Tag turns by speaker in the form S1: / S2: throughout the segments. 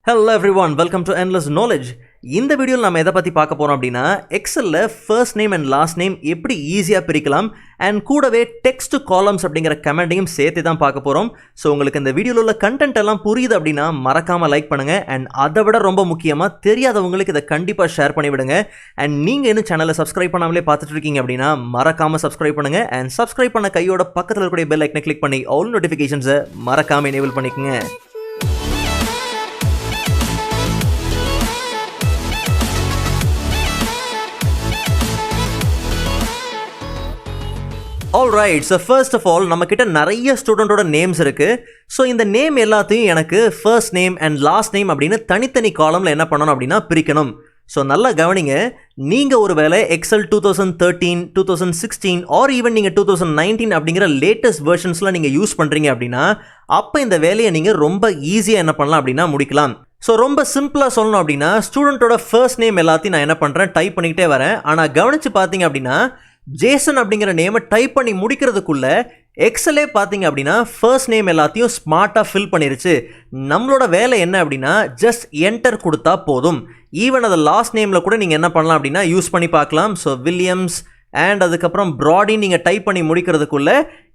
S1: Hello everyone, welcome to Endless Knowledge. இந்த வீடியோல நாம எதை பத்தி பார்க்க போறோம் அப்படினா எக்ஸல்ல first name and last name எப்படி ஈஸியா பிரிக்கலாம் and கூடவே டெக்ஸ்ட் காலம்ஸ் அப்படிங்கற கமெண்டையும் சேர்த்து தான் பார்க்க போறோம். சோ உங்களுக்கு இந்த வீடியோல உள்ள கண்டென்ட் எல்லாம் புரியுது அப்படினா மறக்காம லைக் பண்ணுங்க and அதை விட ரொம்ப முக்கியமா தெரியாதவங்களுக்கு இத கண்டிப்பா ஷேர் பண்ணி விடுங்க. and நீங்க இன்னும் சேனலை சப்ஸ்கிரைப் பண்ணாமலே பார்த்துட்டு இருக்கீங்க அப்படினா மறக்காம சப்ஸ்கிரைப் பண்ணுங்க and சப்ஸ்கிரைப் பண்ண கையோட பக்கத்துல இருக்கக்கூடிய பெல் ஐகானை கிளிக் பண்ணி ஆல் நோட்டிஃபிகேஷன்ஸை மறக்காம எனேபிள் பண்ணிக்கங்க. Alright, so first of all, நம்ம கிட்ட நிறைய ஸ்டூடெண்டோட நேம்ஸ் இருக்கு. ஸோ இந்த நேம் எல்லாத்தையும் எனக்கு first name and last name அப்படின்னு தனித்தனி காலம்ல என்ன பண்ணணும் அப்படின்னா பிரிக்கணும். ஸோ நல்லா கவனிங்க, நீங்கள் ஒரு வேளை எக்ஸல் 2013, 2016 ஆர் ஈவன் நீங்கள் 2019 அப்படிங்கிற லேட்டஸ்ட் வெர்ஷன்ஸ்லாம் நீங்கள் யூஸ் பண்ணுறீங்க அப்படின்னா அப்போ இந்த வேலையை நீங்கள் ரொம்ப ஈஸியாக என்ன பண்ணலாம் அப்படின்னா முடிக்கலாம். ஸோ ரொம்ப சிம்பிளாக சொல்லணும் அப்படின்னா ஸ்டூடெண்ட்டோட ஃபர்ஸ்ட் நேம் எல்லாத்தையும் நான் என்ன பண்ணுறேன் டைப் பண்ணிக்கிட்டே வரேன். ஆனால் கவனித்து பார்த்தீங்க அப்படின்னா ஜேசன் அப்படிங்கிற நேமை டைப் பண்ணி முடிக்கிறதுக்குள்ள எக்ஸலே பார்த்தீங்க அப்படின்னா ஃபர்ஸ்ட் நேம் எல்லாத்தையும் ஸ்மார்ட்டாக ஃபில் பண்ணிருச்சு. நம்மளோட வேலை என்ன அப்படின்னா ஜஸ்ட் என்டர் கொடுத்தா போதும். ஈவன் அதை லாஸ்ட் நேமில் கூட நீங்கள் என்ன பண்ணலாம் அப்படின்னா யூஸ் பண்ணி பார்க்கலாம். ஸோ வில்லியம்ஸ் அண்ட் அதுக்கப்புறம் ப்ராடி நீங்கள் டைப் பண்ணி முடிக்கிறதுக்குள்ள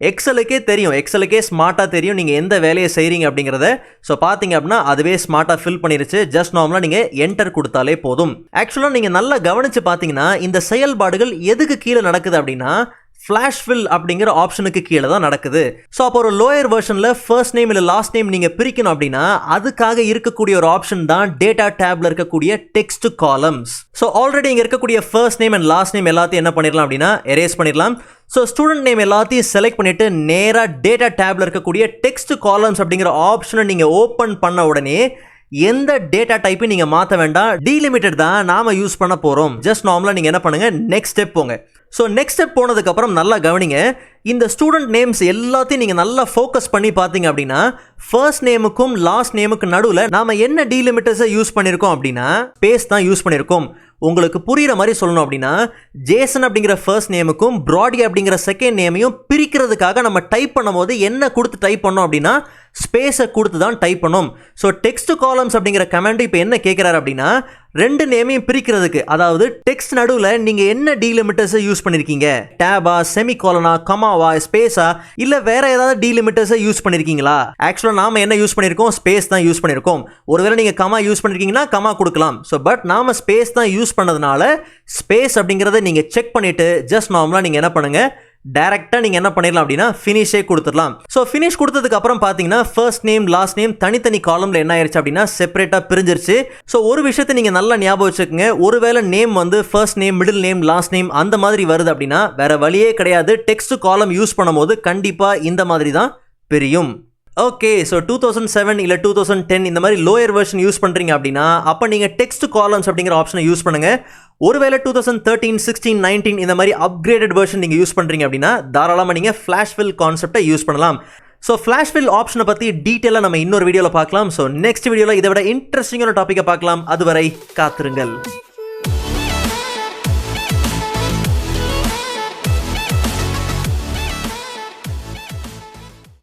S1: எக்ஸலுக்கே ஸ்மார்ட்டாக தெரியும் நீங்கள் எந்த வேலையை செய்கிறீங்க அப்படிங்கிறத. ஸோ பார்த்தீங்க அப்படின்னா அதுவே ஸ்மார்ட்டாக ஃபில் பண்ணிருச்சு. ஜஸ்ட் நார்மலாக நீங்கள் என்டர் கொடுத்தாலே போதும். ஆக்சுவலாக நீங்கள் நல்லா கவனித்து பார்த்தீங்கன்னா இந்த செயல்பாடுகள் எதுக்கு கீழே நடக்குது அப்படின்னா ஃப்ளாஷ் ஃபில் அப்படிங்கிற ஆப்ஷனுக்கு கீழே தான் நடக்குது. ஸோ அப்போ ஒரு லோயர் வெர்ஷனில் ஃபர்ஸ்ட் நேம் இல்லை லாஸ்ட் நேம் நீங்கள் பிரிக்கணும் அப்படின்னா அதுக்காக இருக்கக்கூடிய ஒரு ஆப்ஷன் தான் டேட்டா டேப்ல இருக்கக்கூடிய டெக்ஸ்ட் காலம்ஸ். ஸோ ஆல்ரெடி இங்கே இருக்கக்கூடிய first name and last name எல்லாத்தையும் என்ன பண்ணிடலாம் அப்படின்னா எரேஸ் பண்ணிடலாம். ஸோ ஸ்டூடெண்ட் நேம் எல்லாத்தையும் செலக்ட் பண்ணிட்டு நேராக டேட்டா டேப்ல இருக்கக்கூடிய டெக்ஸ்ட் காலம்ஸ் அப்படிங்கிற ஆப்ஷனை நீங்கள் ஓப்பன் பண்ண உடனே எந்த டேட்டா டைப்பையும் நீங்கள் மாற்ற வேண்டாம், டீலிமிட்டட் தான் நாம யூஸ் பண்ண போகிறோம். ஜஸ்ட் நார்மலாக நீங்கள் என்ன பண்ணுங்க நெக்ஸ்ட் ஸ்டெப் போங்க. ஸோ நெக்ஸ்ட் ஸ்டெப் போனதுக்கப்புறம் நல்லா கவனிங்க, இந்த ஸ்டூடெண்ட் நேம்ஸ் எல்லாத்தையும் நீங்கள் நல்லா ஃபோக்கஸ் பண்ணி பார்த்தீங்க அப்படின்னா ஃபர்ஸ்ட் நேமுக்கும் லாஸ்ட் நேமுக்கு நடுவில் நாம் என்ன டீலிமிட்டர்ஸை யூஸ் பண்ணியிருக்கோம் அப்படின்னா ஸ்பேஸ் தான் யூஸ் பண்ணியிருக்கோம். உங்களுக்கு புரிகிற மாதிரி சொல்லணும் அப்படின்னா ஜேசன் அப்படிங்கிற ஃபர்ஸ்ட் நேமுக்கும் ப்ராடி அப்படிங்கிற செகண்ட் நேமையும் பிரிக்கிறதுக்காக நம்ம டைப் பண்ணும் போது என்ன கொடுத்து டைப் பண்ணோம் அப்படின்னா ஸ்பேஸை கொடுத்து தான் டைப் பண்ணோம். ஸோ டெக்ஸ்ட் காலம்ஸ் அப்படிங்கிற கமெண்ட் இப்போ என்ன கேட்குறாரு அப்படின்னா ரெண்டு நேமையும் பிரிக்கிறதுக்கு, அதாவது டெக்ஸ்ட் நடுவில் நீங்கள் என்ன டீலிமிட்டர்ஸை யூஸ் பண்ணியிருக்கீங்க, டேபா, செமிகாலனா, கமாவா, ஸ்பேஸா இல்லை வேற ஏதாவது டீலிமிட்டர்ஸை யூஸ் பண்ணியிருக்கீங்களா? ஆக்சுவலாக நாம என்ன யூஸ் பண்ணியிருக்கோம், ஸ்பேஸ் தான் யூஸ் பண்ணியிருக்கோம். ஒருவேளை நீங்கள் கமா யூஸ் பண்ணியிருக்கீங்கன்னா கமா கொடுக்கலாம். ஸோ பட் நாம ஸ்பேஸ் தான் யூஸ் பண்ணதுனால ஸ்பேஸ் அப்படிங்கிறத நீங்கள் செக் பண்ணிட்டு ஜஸ்ட் நார்மலாக நீங்கள் என்ன பண்ணுங்க டைரக்டா நீங்க என்ன பண்ணிடலாம் அப்படின்னா ஃபினிஷே கொடுத்துடலாம். ஸோ ஃபினிஷ் கொடுத்ததுக்கு அப்புறம் பார்த்தீங்கன்னா ஃபர்ஸ்ட் நேம் லாஸ்ட் நேம் தனித்தனி காலம்ல என்ன ஆயிருச்சு அப்படின்னா செப்பரேட்டா பிரிஞ்சிருச்சு. ஸோ ஒரு விஷயத்தை நீங்க நல்லா ஞாபகம் வச்சுக்கோங்க, ஒருவேளை நேம் வந்து first name middle name last name அந்த மாதிரி வருது அப்படின்னா வேற வழியே கிடையாது, டெக்ஸ்ட் காலம் யூஸ் பண்ணும்போது கண்டிப்பா இந்த மாதிரி தான் பிரியும். ஓகே, ஸோ 2007 இல்லை 2010 இந்த மாதிரி லோயர் வெர்ஷன் யூஸ் பண்ணுறீங்க அப்படின்னா அப்போ நீங்கள் டெக்ஸ்ட் காலம்ஸ் அப்படிங்கிற ஆப்ஷனை யூஸ் பண்ணுங்கள். ஒருவேளை 2013, 16, 19 இந்த மாதிரி அப்கிரேடட் வெர்ஷன் நீங்கள் யூஸ் பண்ணுறீங்க அப்படின்னா தாராளமாக நீங்கள் ஃப்ளாஷ் ஃபில் கான்செப்டை யூஸ் பண்ணலாம். ஸோ ஃப்ளாஷ் ஃபில் ஆப்ஷனை பற்றி டீட்டெயிலாக நம்ம இன்னொரு வீடியோவில் பார்க்கலாம். ஸோ நெக்ஸ்ட் வீடியோவில் இதை விட இன்ட்ரெஸ்டிங்கான டாப்பிக்கை பார்க்கலாம். அதுவரை காத்திருங்கள்.